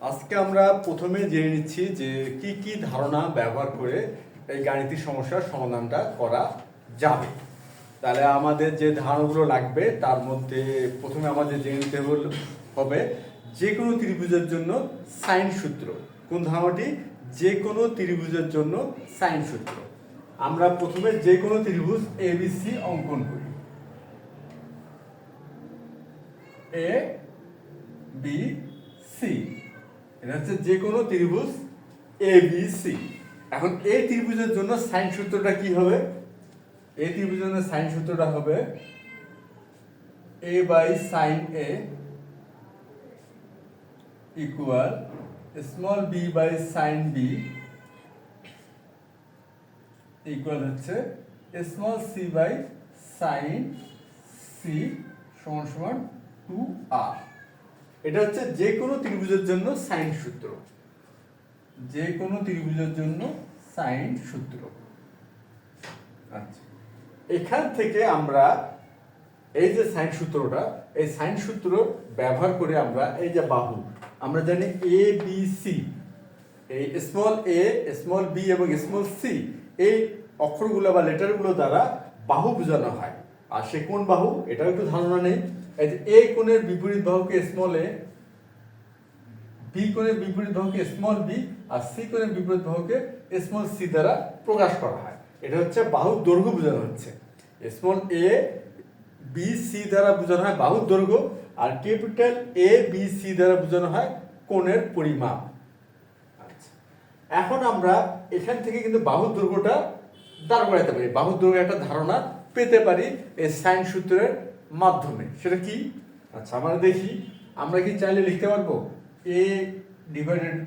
আজকে আমরা প্রথমে জেনে নিচ্ছি যে কি কি ধারণা ব্যবহার করে এই গাণিতিক সমস্যার সমাধানটা করা যাবে। তাহলে আমাদের যে ধারণাগুলো লাগবে তার মধ্যে প্রথমে আমাদের জেনে নিতে হবে যে কোনো ত্রিভুজের জন্য সাইন সূত্র। কোন ধারণাটি? যে কোনো ত্রিভুজের জন্য সাইন সূত্র। আমরা প্রথমে যে কোনো ত্রিভুজ এবিসি অঙ্কন করি। এ বি সি, এটা হচ্ছে যে কোনো ত্রিভুজ এ বি সি। এখন এই ত্রিভুজের জন্য সাইন সূত্রটা কি হবে? এই ত্রিভুজের জন্য সাইন সূত্রটা হবে a by sine A equal small B by sine B equal হচ্ছে small C by sine C সমান সমান 2r। এটা হচ্ছে যে কোনো ত্রিভুজের জন্য সাইন সূত্র। যে কোনো ত্রিভুজের জন্য সাইন সূত্র। আচ্ছা, এখান থেকে আমরা এই যে সাইন সূত্রটা, এই সাইন সূত্র ব্যবহার করে আমরা এই যে বাহু, আমরা জানি এ বি সি, এই স্মল এ, স্মল বি এবং স্মল সি, এই অক্ষরগুলো বা লেটারগুলো দ্বারা বাহু বোঝানো হয়। আর সে কোন বাহু এটাও একটু ধারণা নেই। এই যে এ কোণের বিপরীত বাহুকে স্মল এ, বি কোণের বিপরীত বাহুকে স্মল বি, আর সি কোণের বিপরীত বাহুকে স্মল সি দ্বারা প্রকাশ করা হয়। এটা হচ্ছে বাহুর দৈর্ঘ্য বোঝানো হচ্ছে। স্মল এ বি সি দ্বারা বোঝানো হয় বাহুর দৈর্ঘ্য, আর ক্যাপিটাল এ বি সি দ্বারা বোঝানো হয় কোণের পরিমাপ। আচ্ছা, এখন আমরা এখান থেকে কিন্তু বাহুর দৈর্ঘ্যটা দাঁড় করাতে পারি, বাহুর দৈর্ঘ্যের একটা ধারণা পেতে পারি এই সাইন সূত্রের মাধ্যমে। সেটা কি? আচ্ছা, আমরা দেখি, আমরা কি চাইলে লিখতে পারবো এ ডিভাইডেড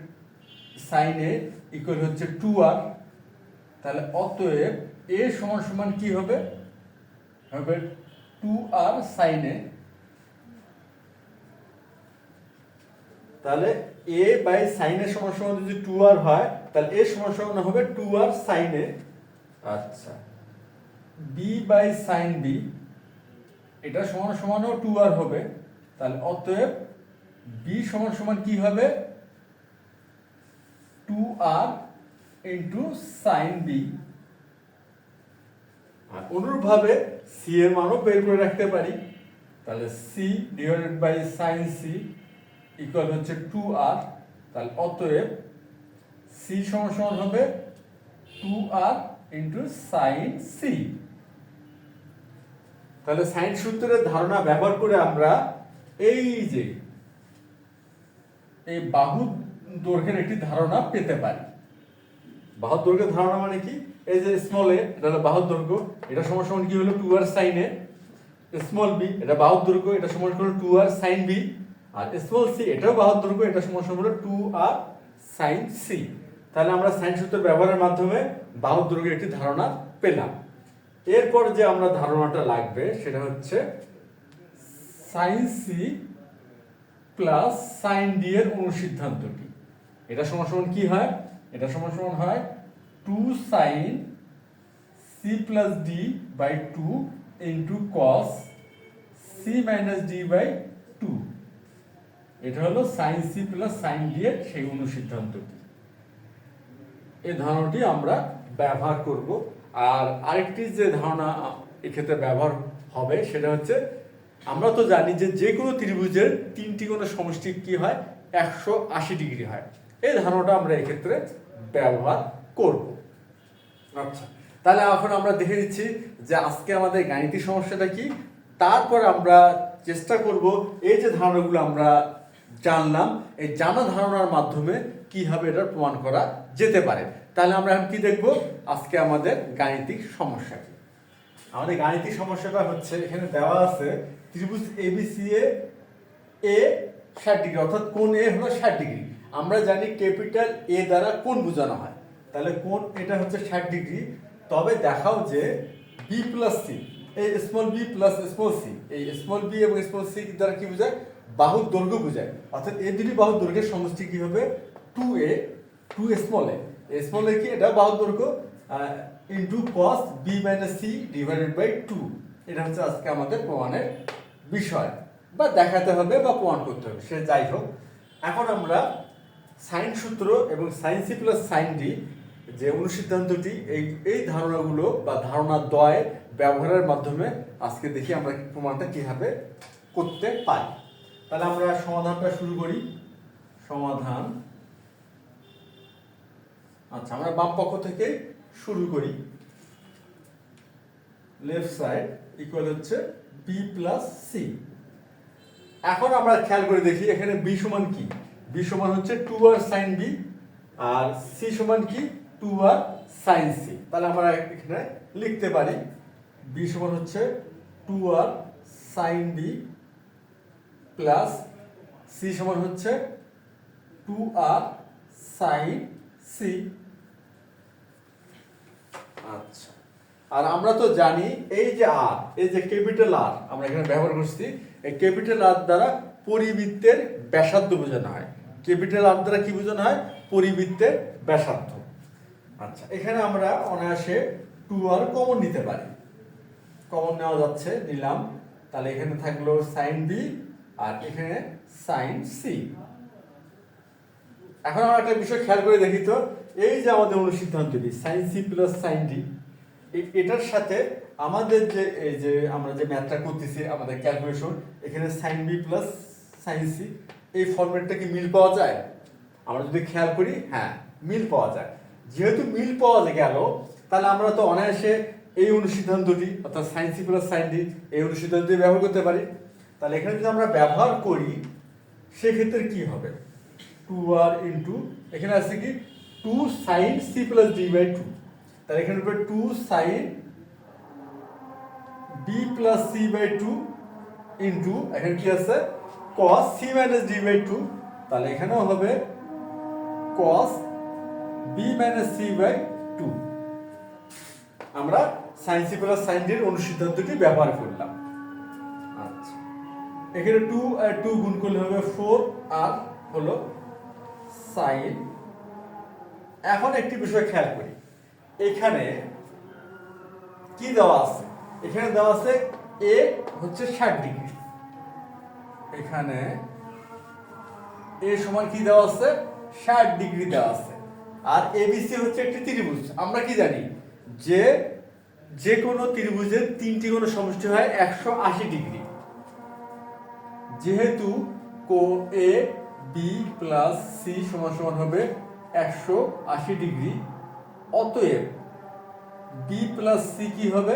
সাইন এ ইকুয়াল হচ্ছে 2r। তাহলে অতএব এ সমান সমান কি হবে? হবে 2r সাইন এ। তাহলে a বাই সাইন এ সমান সমান যদি 2r হয়, তাহলে a সমান সমান হবে 2r সাইন এ। আচ্ছা, b বাই সাইন b, এটা সমান সমানও 2r হবে। তাহলে অতএব b সমান সমান কি হবে? 2r into sign b। আর অনুরূপভাবে c এর মানও বের করে রাখতে পারি। তাহলে c divided by sine c equal হচ্ছে 2r। তাহলে অতএব c সমান সমান হবে 2r ইন্টু সাইন c। তাহলে সাইন সূত্রের ধারণা ব্যবহার করে আমরা এই যে এই বাহু দৈর্ঘ্যের একটি ধারণা পেতে পারি। বাহুর দৈর্ঘ্যের ধারণা মানে কি? এই যে স্মল এ, এটা হলো বাহুর দৈর্ঘ্য, এটা সমান সমান কি হলো 2r সাইন এ। স্মল বি, এটা বাহুর দৈর্ঘ্য, এটা সমান হলো 2r সাইন বি। আর স্মল সি, এটাও বাহুর দৈর্ঘ্য, এটা সমান হলো 2r সাইন সি। তাহলে আমরা সাইন সূত্র ব্যবহারের মাধ্যমে বাহুর দৈর্ঘ্যের একটি ধারণা পেলাম। এরপর যে আমরা ধারণাটা লাগবে সেটা হচ্ছে sine C plus sine d এর অনুসিদ্ধান্ত কি? এটা সমান সমান কি হয়? এটা সমান সমান হয় 2 sine C plus d by 2 into cos c minus d by 2। এটা হলো sine C plus sine d এর সেই অনুসিদ্ধান্তটি। এই ধারণাটি আমরা ব্যবহার করব। আর আরেকটি যে ধারণা এক্ষেত্রে ব্যবহার হবে সেটা হচ্ছে, আমরা তো জানি যে যে কোনো ত্রিভুজের তিনটি কোণের সমষ্টি কি হয়? 180 ডিগ্রি হয়। এই ধারণাটা আমরা এক্ষেত্রে ব্যবহার করব। আচ্ছা, তাহলে এখন আমরা দেখে নিচ্ছি যে আজকে আমাদের গাণিতিক সমস্যাটা কি। তারপর আমরা চেষ্টা করব এই যে ধারণাগুলো আমরা জানলাম, এই জানা ধারণার মাধ্যমে কিভাবে এটা প্রমাণ করা যেতে পারে। তাহলে আমরা এখন কি দেখব? আজকে আমাদের গাণিতিক সমস্যা কি। আমাদের গাণিতিক সমস্যাটা হচ্ছে, এখানে দেওয়া আছে ত্রিভুজ এবিসি এ 60 ডিগ্রি, অর্থাৎ কোণ এ হলো 60 ডিগ্রি। আমরা জানি ক্যাপিটাল এ দ্বারা কোণ বোঝানো হয়। তাহলে কোণ এটা হচ্ছে 60 ডিগ্রি। তবে দেখাও যে বি প্লাস সি, এই small b plus small c, এই স্মল বি এবং স্মল সি দ্বারা কি বোঝায়? বাহুর দৈর্ঘ্য বোঝায়। অর্থাৎ এই দুটি বাহুর দৈর্ঘ্যের সমষ্টি কি হবে? 2a, 2 স্মল এ। স্মল এ কি? এটা বাহুর দৈর্ঘ্য into cos b minus c divided by 2। এটা হচ্ছে আজকে আমাদের প্রমাণের বিষয়, বা দেখাতে হবে বা প্রমাণ করতে হবে, সে যাই হোক। এখন আমরা সাইন সূত্র এবং sine C plus sine d যে অনুসিদ্ধান্তটি এই ধারণাগুলো বা ধারণা দ্বয় ব্যবহারের মাধ্যমে আজকে দেখি আমরা প্রমাণটা কিভাবে করতে পারি। তাহলে আমরা সমাধানটা শুরু করি। সমাধান, আচ্ছা আমরা বাম পক্ষ থেকে শুরু করি। লেফট সাইড ইকুয়াল হচ্ছে বি প্লাস সি। এখন আমরা খেয়াল করে দেখি এখানে বি সমান কি। বি সমান হচ্ছে 2r সাইন বি আর সি সমান কি 2r সাইন সি। তাহলে আমরা এখানে লিখতে পারি বি সমান হচ্ছে 2r sign b plus C সমান হচ্ছে 2r সাইন সি। আচ্ছা, আর আমরা তো জানি এই যে আর, এই যে ক্যাপিটাল আর আমরা এখানে ব্যবহার করছি, এই ক্যাপিটাল আর দ্বারা পরিবৃত্তের ব্যাসার্ধ বোঝানো হয়। ক্যাপিটাল আর দ্বারা কি বোঝানো হয়? পরিবৃত্তের ব্যাসার্ধ। আচ্ছা, এখানে আমরা অনায়াসে 2r কমন নিতে পারি। কমন নেওয়া যাচ্ছে, নিলাম। তাহলে এখানে থাকলো সাইন বি আর এখানে সাইন সি। এখন আমরা একটা বিষয় খেয়াল করে দেখি তো, এই যে আমাদের অনুসিদ্ধান্তটি sine C plus sine D, এটার সাথে আমাদের যে এই যে আমরা যে ম্যাথটা করতেছি আমাদের ক্যালকুলেশন, এখানে sine b plus sine c, এই ফরম্যাটটা কি মিল পাওয়া যায়? আমরা যদি খেয়াল করি, হ্যাঁ মিল পাওয়া যায়। যেহেতু মিল পাওয়া গেল, তাহলে আমরা তো অনায়াসে এই অনুসিদ্ধান্তটি অর্থাৎ sine C plus sine d এই অনুসিদ্ধান্তটি ব্যবহার করতে পারি। তাহলে এখানে যদি আমরা ব্যবহার করি সেক্ষেত্রে কি হবে? 2r ইন্টু এখানে আছে কি 2 sine C plus d by 2। তাহলে এখানে হবে 2 sine b plus c by 2 into এখানে কি আছে cos c minus d by 2। তাহলে এখানেও হবে cos b minus C by 2। আমরা sine C plus sine d এর অনুসিদ্ধান্তটি ব্যবহার করলাম। আচ্ছা, এখানে 2 আর 2 গুণ করলে হবে 4 আর হলো সাইন। এখন একটি বিষয় খেয়াল করি, এখানে কি দেওয়া আছে? এখানে দেওয়া আছে এ হচ্ছে 60 ডিগ্রি, এখানে এ সমান কি দেওয়া আছে? 60 ডিগ্রি দেওয়া আছে। আর এবিসি হচ্ছে একটি ত্রিভুজ। আমরা কি জানি যে যে কোনো ত্রিভুজের তিনটি কোণ সমষ্টি হয় 180 ডিগ্রি। যেহেতু কোণ এ বি প্লাস সি সমান সমান হবে 180 ডিগ্রি, অতএব বি প্লাস সি কি হবে?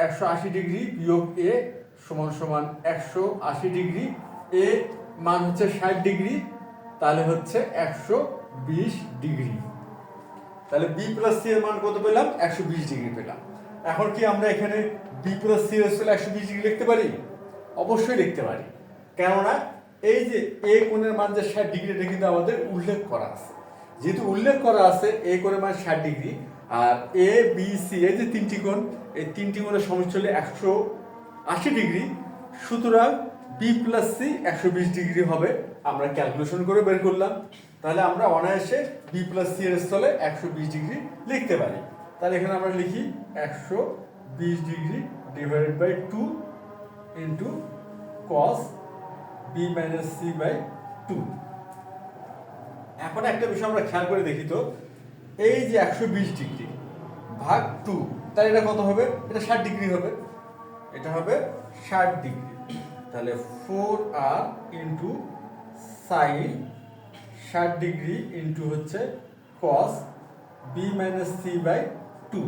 180 ডিগ্রি বিয়োগ এ সমান সমান 180 ডিগ্রি। এ মান হচ্ছে 60 ডিগ্রি, তাহলে হচ্ছে 120 ডিগ্রি। তাহলে বি প্লাস সি এর মান কত পেলাম? 120 ডিগ্রি পেলাম। এখন কি আমরা এখানে বি প্লাস সি এর 120 ডিগ্রি লিখতে পারি? অবশ্যই লিখতে পারি, কেননা এই যে এ কোণের মান যে 60 ডিগ্রি এটা কিন্তু আমাদের উল্লেখ করা আছে। যেহেতু উল্লেখ করা আছে এ কোণের মান 60 degree R A B C এই যে তিনটি কোণ, এই তিনটি কোণের সমষ্টি হলে 180 ডিগ্রি, সুতরাং বি প্লাস সি 120 ডিগ্রি হবে। আমরা ক্যালকুলেশন করে বের করলাম। তাহলে আমরা অনায়াসে বি প্লাস সি এর স্থলে 120 ডিগ্রি লিখতে পারি। তাহলে এখানে আমরা লিখি 120 degree divided by 2 into cos b minus C by 2। এখন একটা বিষয় আমরা খেয়াল করে দেখি তো, এই যে 120 ডিগ্রি ভাগ 2, তাহলে এটা কত হবে? এটা 60 ডিগ্রি হবে, এটা হবে 60 ডিগ্রি। তাহলে 4r into sine 60 degree into হচ্ছে cos b minus C by 2।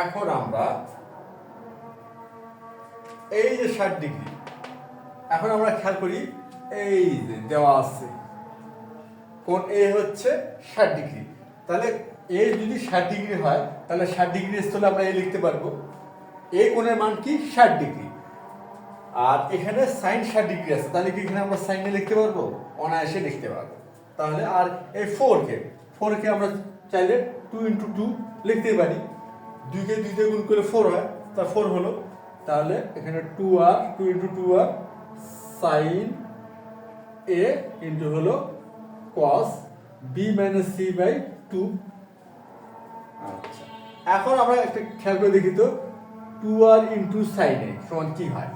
এখন আমরা এই যে 60 ডিগ্রি, এখন আমরা খেয়াল করি এই যে দেওয়া আছে কোণ এ হচ্ছে 60 ডিগ্রি। তাহলে এ যদি 60 ডিগ্রি হয় তাহলে 60 ডিগ্রির স্থলে আমরা এ লিখতে পারবো। এ কোণের মান কি? 60 ডিগ্রি। আর এখানে সাইন 60 ডিগ্রি আছে, তাহলে কি এখানে আমরা সাইনে লিখতে পারবো? অনায়াসে লিখতে পারবো। তাহলে আর এই 4 কে আমরা চাইলে 2 ইন্টু 2 লিখতে পারি। 2 কে 2 দিয়ে গুণ করে 4 হয়, তা 4 হলো। তাহলে এখানে 2r 2 into 2r sine A into হলো cos b minus C by 2। এখন আমরা একটা খেয়াল করে দেখি তো 2r ইন্টু সাইনে সমান কি হয়।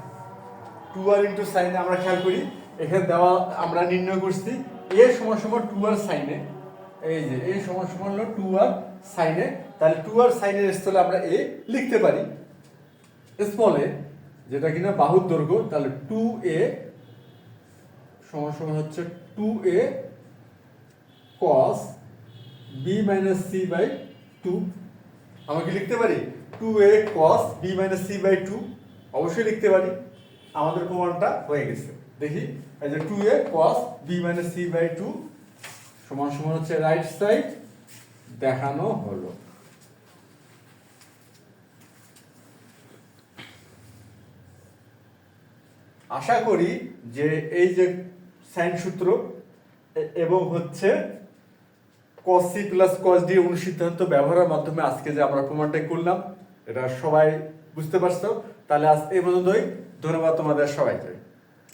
2r ইন্টু সাইনে আমরা খেয়াল করি, এখানে দেওয়া আমরা নির্ণয় করছি a সমান সমান 2r সাইনে, এই যে a সমান সমান হলো 2r সাইনে, তাহলে 2r সাইনের স্থলে আমরা a লিখতে পারি স্মল a, যেটা কিনা বাহুর দৈর্ঘ্য, তাহলে 2a সমান সমান হচ্ছে 2a cos b minus c by 2। আমরা কি লিখতে পারি 2a cos b minus c by 2? অবশ্যই লিখতে পারি। আমাদের প্রমাণটা হয়ে গেছে, দেখি এই যে 2a cos b minus c by 2 সমান সমান হচ্ছে রাইট সাইড দেখানো হলো। আশা করি যে এই যে সাইন সূত্র এবং হচ্ছে cos c plus cos d অনুসিদ্ধান্ত ব্যবহারের মাধ্যমে আজকে যে আমরা প্রমাণটা করলাম এটা সবাই বুঝতে পারছো। তাহলে আজ এই পর্যন্তই, ধন্যবাদ তোমাদের সবাইকে।